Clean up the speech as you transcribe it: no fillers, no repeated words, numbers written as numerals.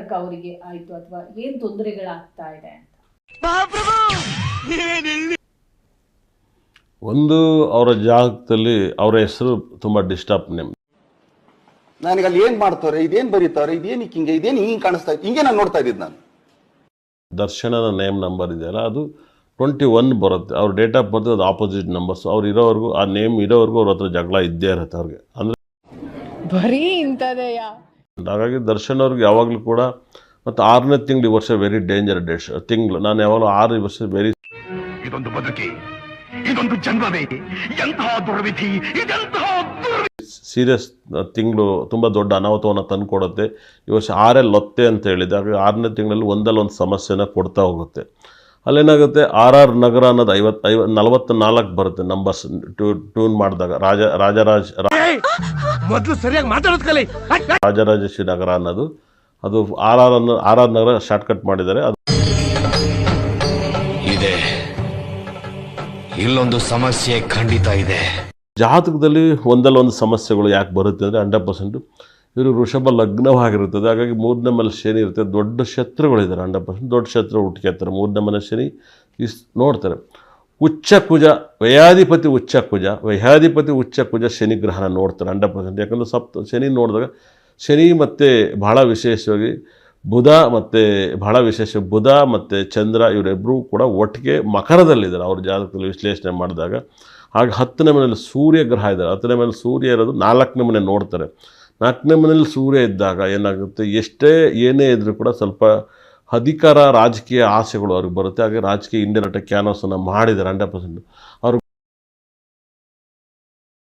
ಸಂಪರ್ಕ ಅವರಿಗೆ ಆಯ್ತು ಅಥವಾ ಏನ್ ತೊಂದರೆಗಳಾಗ್ತಾ ಇದೆ ಅಂತ? ಒಂದು ಅವರ ಜಾಗದಲ್ಲಿ ಅವರ ಹೆಸರು ತುಂಬ ಡಿಸ್ಟರ್ಬ್ ನೇಮ್. ನನಗೆ ಅಲ್ಲಿ ಏನ್ ಮಾಡ್ತಾರೆ, ಇದೇನ್ ಬರೀತಾರೆ, ಇದೇನಿಕ್ಕೆ ಹಿಂಗೆ, ಇದೇನು ಹಿಂಗೆ ಕಾಣಿಸ್ತಾ ಇತ್ತು, ಹಿಂಗೆ ನಾನು ನೋಡ್ತಾ ಇದ್ದಿದ್ದು ನಾನು. ದರ್ಶನದ ನೇಮ್ ನಂಬರ್ ಇದೆಯಲ್ಲ ಅದು 21 ಬರುತ್ತೆ. ಅವ್ರ ಡೇಟ್ ಆಫ್ ಬರ್ತ್ ಅದು ಆಪೋಸಿಟ್ ನಂಬರ್ಸ್. ಅವ್ರು ಇರೋವರೆಗೂ ಆ ನೇಮ್ ಇರೋವರೆಗೂ ಅವ್ರ ಹತ್ರ ಜಗಳ ಇದ್ದೇ ಇರುತ್ತೆ ಅವ್ರಿಗೆ. ಅಂದರೆ ಬರೀ ಇಂಥದೆಯಾ? ಹಾಗಾಗಿ ದರ್ಶನ್ ಅವ್ರಿಗೆ ಯಾವಾಗಲೂ ಕೂಡ ಮತ್ತು 6ನೇ ತಿಂಗಳು ಈ ವರ್ಷ ವೆರಿ ಡೇಂಜರ್ ಡೇಟ್ಸ್ ತಿಂಗಳು. ನಾನು ಯಾವಾಗಲೂ 6 ವರ್ಷ ವೆರಿ ಇದೊಂದು ಬದುಕಿ, ಇದೊಂದು ಜನ್ಮವೇ, ಎಂತಹ ದುರ್ವಿಧಿ, ಇದೆಂತಹ ಸೀರಿಯಸ್ ತಿಂಗಳು, ತುಂಬ ದೊಡ್ಡ ಅನಾಹುತವನ್ನು ತಂದು ಕೊಡುತ್ತೆ. ಈ ವರ್ಷ 6 ಲೊತ್ತೆ ಅಂತ ಹೇಳಿದೆ. ಹಾಗಾಗಿ 6ನೇ ತಿಂಗಳಲ್ಲಿ ಒಂದಲ್ಲೊಂದು ಸಮಸ್ಯೆನ ಕೊಡ್ತಾ ಹೋಗುತ್ತೆ. ಅಲ್ಲೇನಾಗುತ್ತೆ, RR ನಗರ ಅನ್ನೋದು 44 ಬರುತ್ತೆ ನಂಬರ್ಸ್ ಟ್ಯೂನ್ ಮಾಡಿದಾಗ. ರಾಜರಾಜೇಶ್ವರಿ ನಗರ ಅನ್ನೋದು ಅದು RR ನಗರ ಶಾರ್ಟ್ಕಟ್ ಮಾಡಿದ್ದಾರೆ. ಅದು ಇದೆ, ಇಲ್ಲೊಂದು ಸಮಸ್ಯೆ ಖಂಡಿತ ಇದೆ. ಜಾತಕದಲ್ಲಿ ಒಂದಲ್ಲೊಂದು ಸಮಸ್ಯೆಗಳು ಯಾಕೆ ಬರುತ್ತೆ ಅಂದರೆ 100% ಇವರು ವೃಷಭ ಲಗ್ನವಾಗಿರುತ್ತದೆ. ಹಾಗಾಗಿ 3ನೇ ಮನೆ ಶನಿ ಇರುತ್ತೆ. ದೊಡ್ಡ ಶತ್ರುಗಳಿದ್ದಾರೆ, 100% ದೊಡ್ಡ ಶತ್ರು ಹುಟ್ಕೊಳ್ತಾರೆ. 3ನೇ ಮನೆ ಶನಿ ನೋಡ್ತಾರೆ. ಉಚ್ಚಕುಜ ವ್ಯಯಾಧಿಪತಿ ಉಚ್ಚಕುಜ ಶನಿ ಗ್ರಹನ ನೋಡ್ತಾರೆ 100%. ಯಾಕಂದರೆ ಶನಿ ನೋಡಿದಾಗ ಶನಿ ಮತ್ತು ಬಹಳ ವಿಶೇಷವಾಗಿ ಬುಧ ಮತ್ತು ಚಂದ್ರ ಇವರಿಬ್ಬರೂ ಕೂಡ ಒಟ್ಟಿಗೆ ಮಕರದಲ್ಲಿದ್ದಾರೆ ಅವ್ರ ಜಾತಕದಲ್ಲಿ ವಿಶ್ಲೇಷಣೆ ಮಾಡಿದಾಗ. ಹಾಗೆ 10ನೇ ಮನೆಯಲ್ಲಿ ಸೂರ್ಯ ಗ್ರಹ ಇದ್ದಾರೆ. 10ನೇ ಮನೇಲಿ ಸೂರ್ಯ ಇರೋದು 4ನೇ ಮನೆ ನೋಡ್ತಾರೆ. 4ನೇ ಮನೇಲಿ ಸೂರ್ಯ ಇದ್ದಾಗ ಏನಾಗುತ್ತೆ, ಏನೇ ಇದ್ರೂ ಕೂಡ ಸ್ವಲ್ಪ ಅಧಿಕಾರ ರಾಜಕೀಯ ಆಸೆಗಳು ಅವ್ರಿಗೆ ಬರುತ್ತೆ. ಹಾಗೆ ರಾಜಕೀಯ ಇಂಡಿಯಾ ಕ್ಯಾನ್ವಾಸನ್ನು ಮಾಡಿದ್ದಾರೆ 100%. ಅವರು